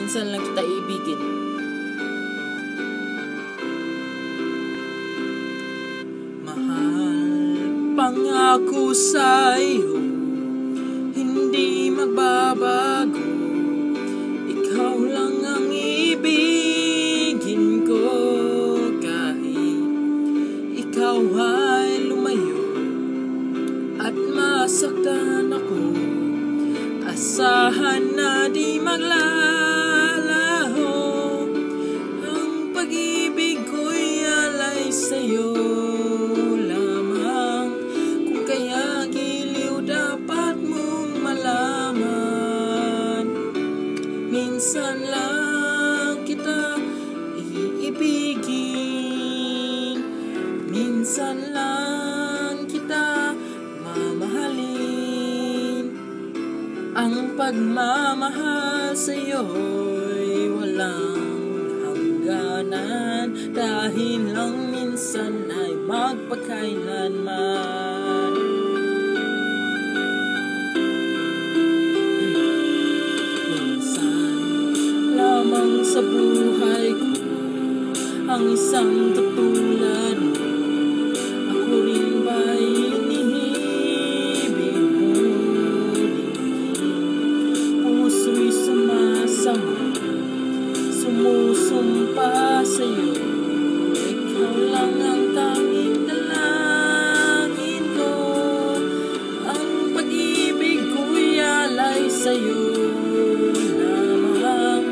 minsan lang kita ibigin. Mahal, pangako sa'yo, hindi magbabago. Ikaw lang ang ibigin ko, kahit ikaw ay lumayo at masaktan ako. Asahan na di maglalaho, ang pag-ibig ko'y alay sa'yo lamang. Kung kaya giliw dapat mong malaman, minsan lang kita iibigin, minsan lang kita mamahalin. Ang pagmamahal sa'yo'y walang hangganan, dahil lang minsan ay magpakailanman. Minsan lamang sa buhay ko ang isang katulad mo. Ako rin ba'y inihibig mo? Puso'y sumasama, sumusumpa sa'yo. Ikaw lang ang tanging dalangin ko. Ang pag-ibig ko'y alay sa'yo lamang.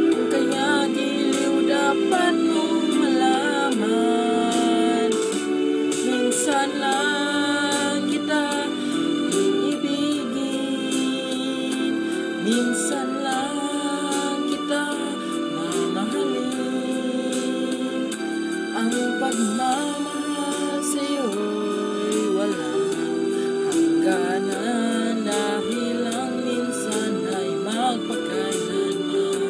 Kung kaya giliw dapat mong malaman, minsan lang kita iibigin, minsan lang kita mamahalin. Ang pagmamahal sa'yo'y walang hangganan, dahil lang minsan ay magpakailanman.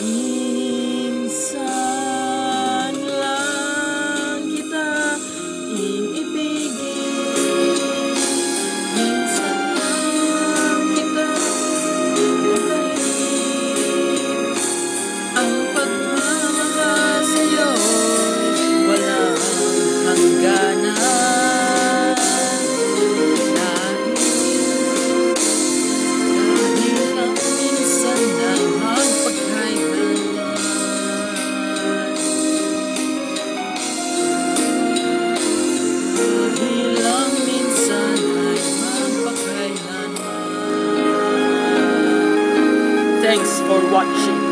Minsan lang kita iibigin, minsan lang kita mamahalin. Ang pagmamahal sa'yo'y walang hangganan, dahil lang minsan ay magpakailanman. Dahil lang minsan ay magpakailanman. Thanks for watching.